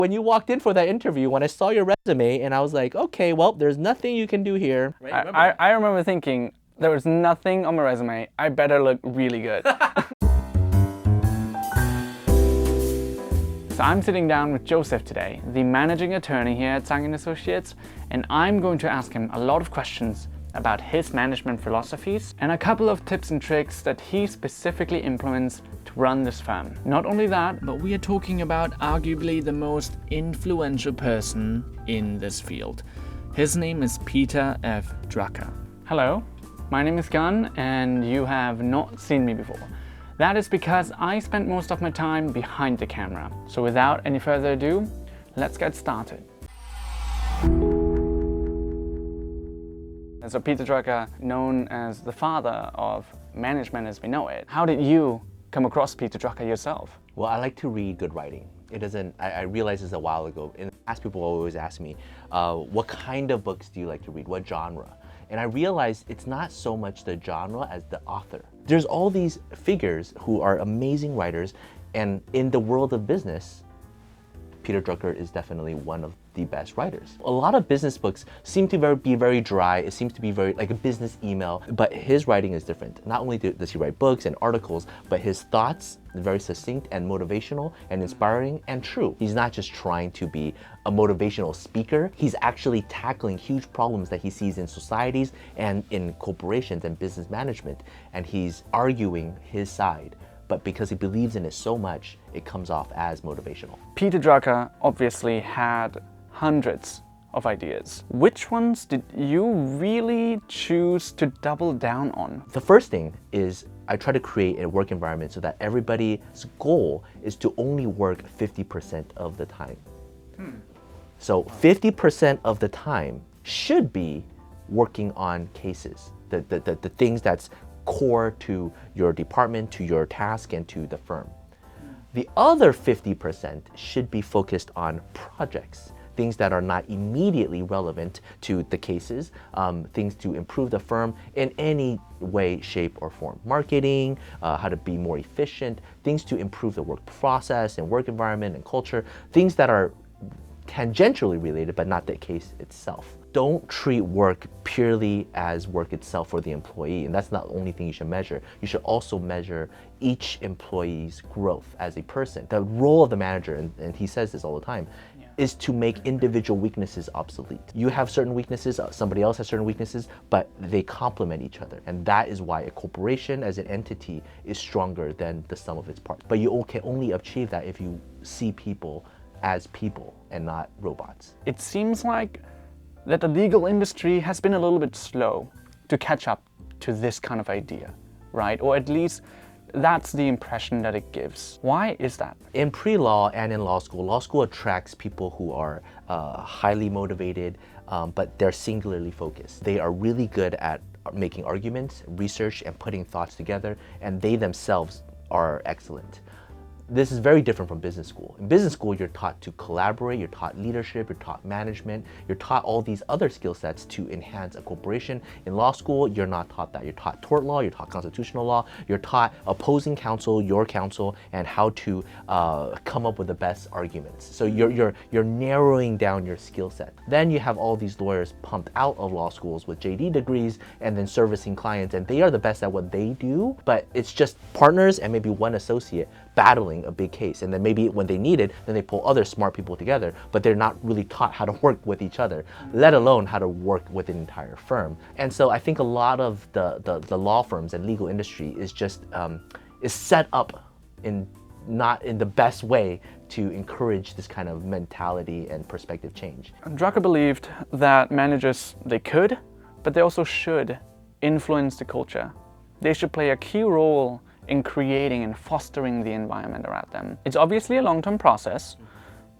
When you walked in for that interview, when I saw your resume, and I was like, okay, well, there's nothing you can do here. Right? I remember thinking, there was nothing on my resume. I better look really good. So I'm sitting down with Joseph today, the managing attorney here at Tsang & Associates, and I'm going to ask him a lot of questions about his management philosophies and a couple of tips and tricks that he specifically implements to run this firm. Not only that, but we are talking about arguably the most influential person in this field. His name is Peter F. Drucker. Hello, my name is Gunn, and you have not seen me before. That is because I spent most of my time behind the camera. So without any further ado, let's get started. So Peter Drucker, known as the father of management as we know it. How did you come across Peter Drucker yourself? Well, I like to read good writing. It doesn't, I realized this a while ago. In the past, people always ask me, what kind of books do you like to read? What genre? And I realized it's not so much the genre as the author. There's all these figures who are amazing writers, and in the world of business, Peter Drucker is definitely one of the best writers. A lot of business books seem to be very dry. It seems to be very like a business email, but his writing is different. Not only does he write books and articles, but his thoughts are very succinct and motivational and inspiring and true. He's not just trying to be a motivational speaker. He's actually tackling huge problems that he sees in societies and in corporations and business management, and he's arguing his side. But because he believes in it so much, it comes off as motivational. Peter Drucker obviously had hundreds of ideas. Which ones did you really choose to double down on? The first thing is I try to create a work environment so that everybody's goal is to only work 50% of the time. So 50% of the time should be working on cases, the things that's core to your department, to your task, and to the firm. The other 50% should be focused on projects, things that are not immediately relevant to the cases, things to improve the firm in any way, shape, or form. Marketing, how to be more efficient, things to improve the work process and work environment and culture, things that are tangentially related but not the case itself. Don't treat work purely as work itself for the employee, and that's not the only thing you should measure. You should also measure each employee's growth as a person. The role of the manager, and he says this all the time, is to make individual weaknesses obsolete. You have certain weaknesses, somebody else has certain weaknesses, but they complement each other. And that is why a corporation as an entity is stronger than the sum of its parts. But you can only achieve that if you see people as people and not robots. It seems like that the legal industry has been a little bit slow to catch up to this kind of idea, right? Or at least that's the impression that it gives. Why is that? In pre-law and in law school attracts people who are highly motivated, but they're singularly focused. They are really good at making arguments, research, and putting thoughts together, and they themselves are excellent. This is very different from business school. In business school, you're taught to collaborate, you're taught leadership, you're taught management, you're taught all these other skill sets to enhance a corporation. In law school, you're not taught that. You're taught tort law, you're taught constitutional law, you're taught opposing counsel, your counsel, and how to come up with the best arguments. So you're narrowing down your skill set. Then you have all these lawyers pumped out of law schools with JD degrees and then servicing clients, and they are the best at what they do, but it's just partners and maybe one associate battling a big case, and then maybe when they need it, then they pull other smart people together, but they're not really taught how to work with each other, let alone how to work with an entire firm. And so I think a lot of the law firms and legal industry is just is set up not in the best way to encourage this kind of mentality and perspective change. Drucker believed that managers, they could, but they also should influence the culture. They should play a key role in creating and fostering the environment around them. It's obviously a long-term process,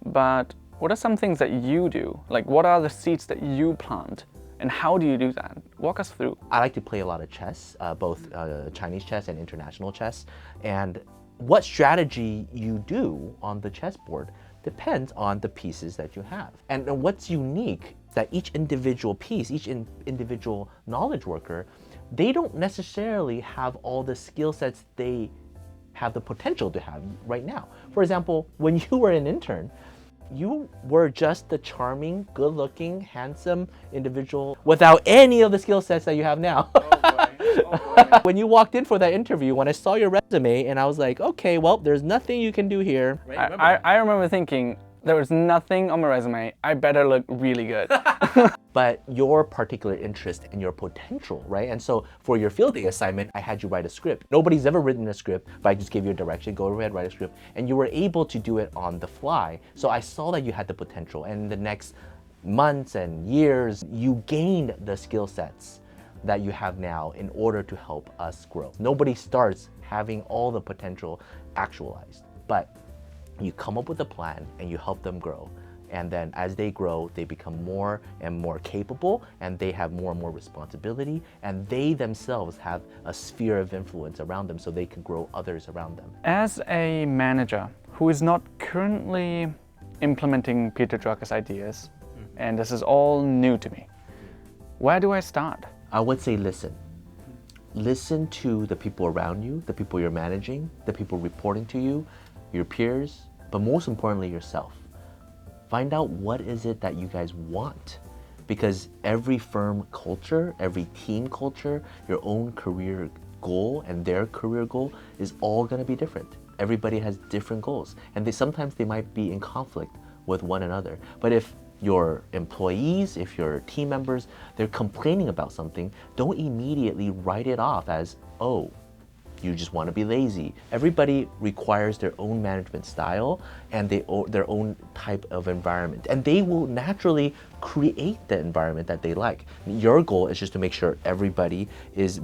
but what are some things that you do? Like, what are the seeds that you plant, and how do you do that? Walk us through. I like to play a lot of chess, both Chinese chess and international chess, and what strategy you do on the chessboard depends on the pieces that you have. And what's unique is that each individual piece, each individual knowledge worker, they don't necessarily have all the skill sets they have the potential to have right now. For example, when you were an intern, You were just the charming, good-looking, handsome individual without any of the skill sets that you have now. When you walked in for that interview, when I saw your resume, and I was like, okay, well, there's nothing you can do here. I remember thinking, there was nothing on my resume. I better look really good. But your particular interest and your potential, right? And so for your field day assignment, I had you write a script. Nobody's ever written a script, but I just gave you a direction, go ahead, write a script. And you were able to do it on the fly. So I saw that you had the potential. And in the next months and years, you gained the skill sets that you have now in order to help us grow. Nobody starts having all the potential actualized, but you come up with a plan and you help them grow. And then as they grow, they become more and more capable, and they have more and more responsibility, and they themselves have a sphere of influence around them so they can grow others around them. As a manager who is not currently implementing Peter Drucker's ideas, and this is all new to me, where do I start? I would say listen. Listen to the people around you, the people you're managing, the people reporting to you, your peers, but most importantly, yourself. Find out what is it that you guys want, because every firm culture, every team culture, your own career goal and their career goal is all going to be different. Everybody has different goals, and sometimes they might be in conflict with one another. But if your employees, if your team members, they're complaining about something, don't immediately write it off as, oh, you just want to be lazy. Everybody requires their own management style and their own type of environment. And they will naturally create the environment that they like. Your goal is just to make sure everybody is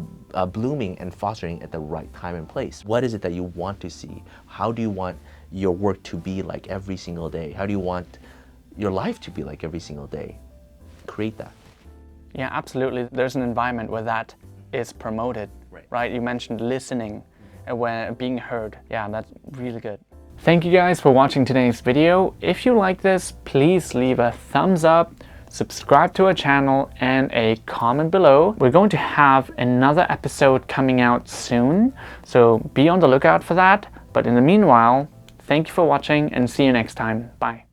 blooming and fostering at the right time and place. What is it that you want to see? How do you want your work to be like every single day? How do you want your life to be like every single day? Create that. Yeah, absolutely. There's an environment where that is promoted, right? You mentioned listening and when being heard. Yeah, that's really good. Thank you guys for watching today's video. If you like this, please leave a thumbs up, subscribe to our channel, and a comment below. We're going to have another episode coming out soon, so be on the lookout for that. But in the meanwhile, thank you for watching and see you next time. Bye.